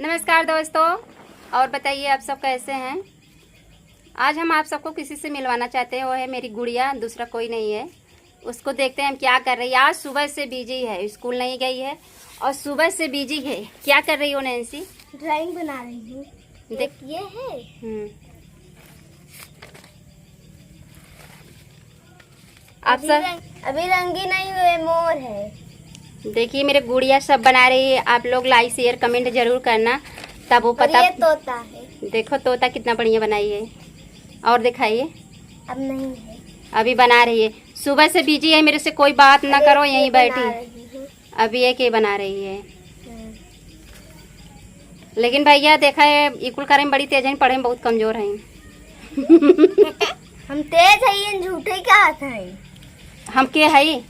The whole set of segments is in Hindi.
नमस्कार दोस्तों, और बताइए आप सब कैसे हैं। आज हम आप सबको किसी से मिलवाना चाहते हैं। वो है मेरी गुड़िया, दूसरा कोई नहीं है। उसको देखते हैं हम क्या कर रही है। आज सुबह से बिजी है, स्कूल नहीं गई है और सुबह से बिजी है। क्या कर रही हो नैन्सी? ड्राइंग बना रही हूँ। देख ये है आप सब अभी रंगी नहीं हुए, मोर है। देखिए मेरे गुड़िया सब बना रही है। आप लोग लाइक शेयर कमेंट जरूर करना, तब वो पता। ये तोता है। देखो तोता कितना बढ़िया बनाई है। और दिखाइए। अब नहीं है, अभी बना रही है। सुबह से बिजी है, मेरे से कोई बात ना करो, यहीं बैठी। अभी एक ही बना रही है। लेकिन भैया देखा है, इकुल करे में बड़ी तेज है, पढ़े में बहुत कमजोर है। हम तेज है, झूठे क्या हाथ है। हम के है?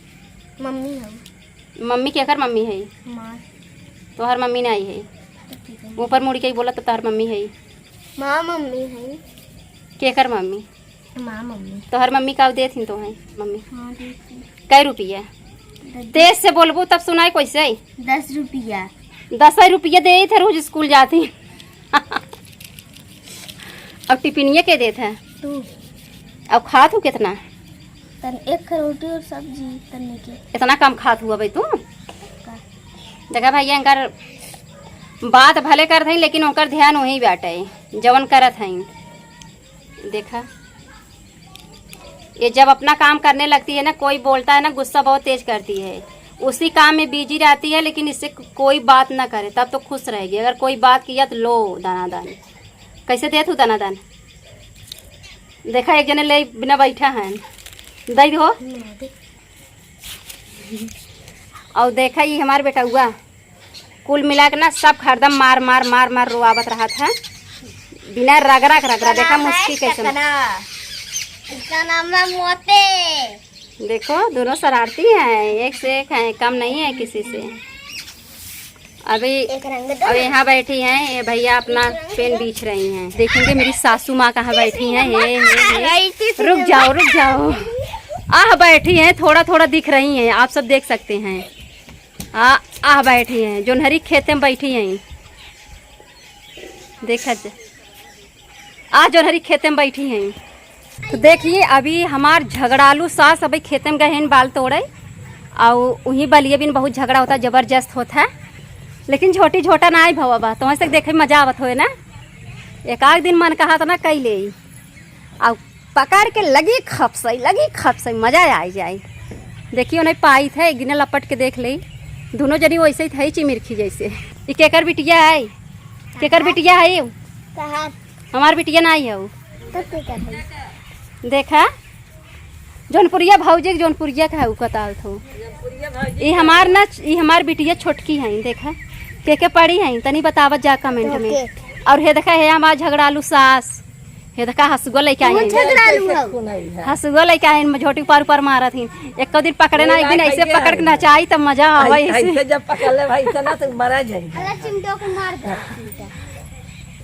मम्मी हम मम्मी क्या कर मम्मी है? माँ तो हर मम्मी नहीं है। ऊपर मुड़ के ही बोला तो तार मम्मी है। माँ मम्मी है। के कर मम्मी? माँ मम्मी तो हर मम्मी का दे थी तो है मम्मी। हाँ, कै रुपया? तेज से बोलबू तब सुनाई कैसे? 10 रुपया। 10 रुपया दे थे रोज स्कूल जाती। अब टिफिनिया के दे थे तू अब खा तू कितना? तन एक रोटी और सब्जी तन्ने के। इतना कम खात हुआ भाई तू? देखा भैया इनकर बात भले करत हई, लेकिन उनकर ध्यान वही बाटे जवन करत हई। देखा ये जब अपना काम करने लगती है ना, कोई बोलता है ना, गुस्सा बहुत तेज करती है। उसी काम में बिजी रहती है, लेकिन इससे कोई बात ना करे तब तो खुश रहेगी। अगर कोई बात किया तो लो दाना दान। कैसे दे तू दाना दान? देखा एक जने ले बिना बैठा है, दई हो। और देखा ये हमारे बेटा हुआ कुल मिला के ना सब हरदम मार मार मार मार रोआवत रहा था, बिना रगड़ा के रगड़ा। देखा मुश्किल कैसे। इसका नाम है मोते। देखो दोनों शरारती हैं, एक से एक हैं, कम नहीं है किसी से। अभी अब यहाँ बैठी हैं ये भैया अपना पेन बीछ रही हैं। देखेंगे मेरी सासू माँ कहाँ बैठी हैं। ये रुक जाओ रुक जाओ। आह बैठी हैं, थोड़ा थोड़ा दिख रही हैं, आप सब देख सकते हैं। आह बैठी हैं, जोनहरी खेत में बैठी हैं। देखा जोनहरी खेत में बैठी हैं। तो देखिए अभी हमार झगड़ालू सास अभी खेत में गए हैं बाल तोड़े, और वहीं बलिए बिन बहुत झगड़ा होता जबरदस्त होता है। लेकिन छोटी छोटा ना आई भवा तो वैसे देखे में मजा आवत हो ना। एक आध दिन मन कहा था ना कई ले, और पकड़ के लगी खपसई मजा आ जाए। देखियो नहीं पाई थे, एक दिन लपट के देख ली, दोनों जनी वैसे ही थे चिमिरखी जैसे। ये केकर बिटिया है? केकर बिटिया है? हमार बिटिया नहीं है वो। देखा जौनपुरिया भौजी जौनपुरिया का है वो कताल थो। ये हमार ना, ये हमार बिटिया छोटकी है। देखा के पड़ी है तनी बतावत जा कमेंट में। और हे देखा है हमार झगड़ालू सास। हे देखा हसुआ लेके आई, हसुआ लेके आई, झोटी ऊपर ऊपर मारत ही। एक दिन पकड़े ना, एक दिन ऐसे पकड़ के नचाई तब मजा आवे। ऐसे जब पकड़ ले भाई ना तो मरा जाए।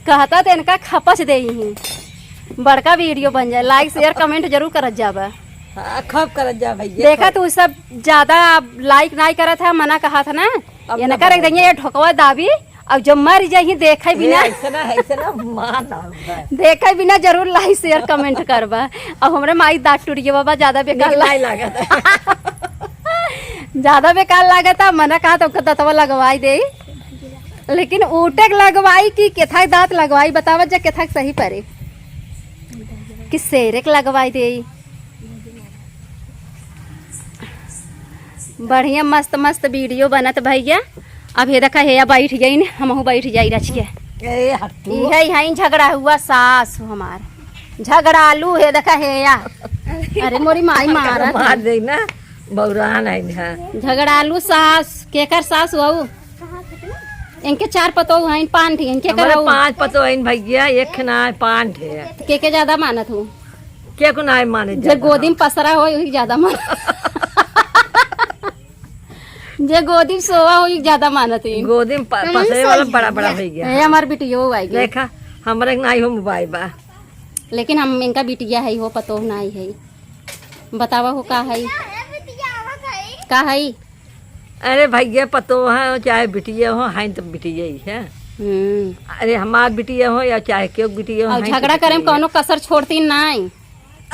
कहता तो इनका खपस दे ही बड़का वीडियो बन जाए। लाइक शेयर कमेंट जरूर करत जाबा। खप करत जा भैया। देखा तू सब ज्यादा लाइक नहीं करत है, मना कहा था ना ये न कर देंगे, ये ठोकवा दाबी। अब जो मर जाही देखे बिना, ऐसे ना मान देखे बिना जरूर लाइक शेयर कमेंट करबा। अब हमरे माई दांत टूट गया बाबा, ज्यादा बेकार ज्यादा बेकार लागता। मना कहा तो दतवा लगवाई दे, लेकिन ऊटक लगवाई कि केथा दांत लगवाई बतावत जा केथा सही पड़े कि सेरेक लगवाई दे। बढ़िया मस्त मस्त वीडियो बनत भैया। अब ये देखा है बैठ गई न, हमहू बैठ जाई रच के। यही झगड़ा हुआ सास हमार झगड़ालू है। देखा है या अरे मोरी माई मार दे ना बौरान है। झगड़ालू सास केकर सास हुआ? इनके 4 पतो हैं, 5 इनके कर 5 पतो हैं भैया, एक ना 5 है। के ज्यादा मानत हूँ? के को ना माने जे गोदी में पसरा हो वही ज्यादा मान। जे गोदी में सोवा हो ज्यादा मानत है। गोदी में पसरे वाला बड़ा बड़ा भैया है हमार बिटियो आई। देखा हमरे नहीं हो मोबाइल बा, लेकिन हम इनका बिटिया है, हो पतो नहीं है। बतावा हो का है? का है? अरे भैया पतो है चाहे बिटिया हो, हाई तो बिटिया ही है। अरे हमार बिटिया हो या चाहे क्यों बिटिया हो और झगड़ा करे में कोनो कसर छोड़ती नहीं।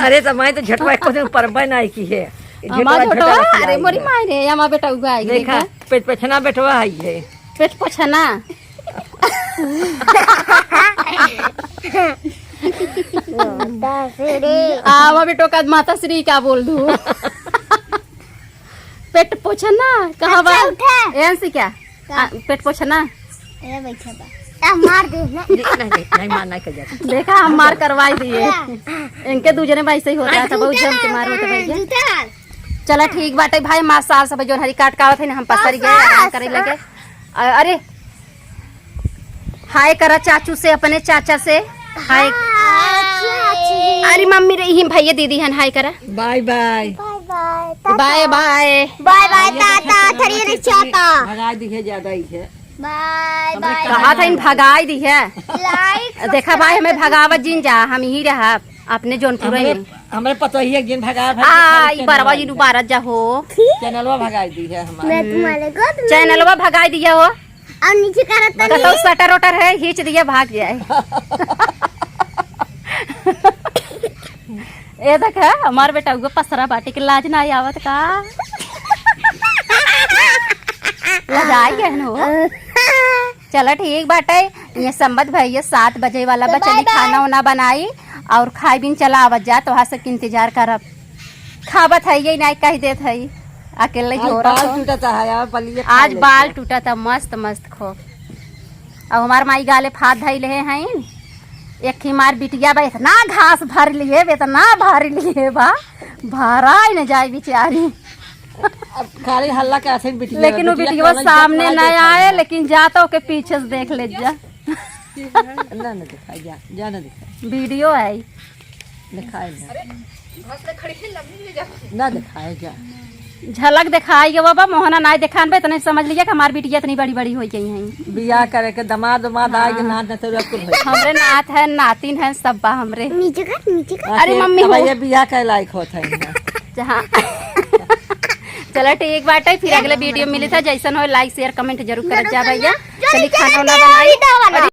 अरे तो मैं तो झटवा को दिन परबा नहीं की है हमार छोटवा अरे मोरी माई रे हमार बेटा उगा आई देखा पेट पछना बैठवा आई है पेट पोछना आवा बेटो का माता श्री क्या बोल दू पेट पोछना कहाँ बा ऐसी क्या पेट पोछना मार दे नहीं मारना कर जाता देखा हम मार करवाई दिए इनके दूजने भाई से ही होता है बहुत जम के मार होता भैया। चला ठीक बाटे भाई माँ साल सब जो हरी काट का आवत है हम पसर गए आराम करे लगे। अरे हाय करा चाचू से अपने चाचा से हाय। अरे मम्मी रही भैया दीदी हन हाय करा bye bye bye bye bye bye ताता थरी रे चाता भगा दिखे ज्यादा ही है बाय बाय कहा था इन भगाई दी है लाइक देखा भाई हमें भगावत जिन जा हम ही रहा अपने जौनपुर में हमारे पता ही एक दिन भगा बरवा जी बारत जा हो चैनलवा भगाई दी है हमारे मैं तुम्हारे गोद में चैनलवा भगाई दिया हो और नीचे करत तो सटर वटर है खींच दिया भाग जाए। ये देख हमार बेटा उगो पसरा बाटी के लाज ना आवत का लजाई गहन हो। चलो ठीक बाटे ये संबत भैया 7 बजे वाला बचली खाना वाना बनाई और खाई बिन चला आवत जा तो से इंतजार करब खावत है ये नहीं कह देत है अकेले ही हो रहा आज बाल टूटा था मस्त मस्त खो। अब हमार माई गाले फाद धई ले हैं एक ही मार बिटिया बा इतना घास भर लिए इतना भर लिए बा भरा ही न जाए बेचारी अब खाली हल्ला कैसे बिटिया लेकिन वो बिटिया सामने न आए लेकिन जाता के पीछे से देख ले जा ना दिखाई जा ना दिखाई वीडियो है दिखाए ना दिखाए जा झलक दिखाई गया बाबा मोहना नाई दिखान बे तने समझ लिया कि हमार बिटिया इतनी बड़ी बड़ी हो गई हैं बियाह करे के दमाद आएगा नाथ न तो हमरे नाथ है नातिन है सब बा हमरे नीचे कर अरे मम्मी हो ये बियाह के लायक होता है जहाँ चलो ठीक बाटे फिर अगले वीडियो मिले था जैसन हो लाइक शेयर कमेंट जरूर कर जा भैया चलिए खाना वाना बनाई।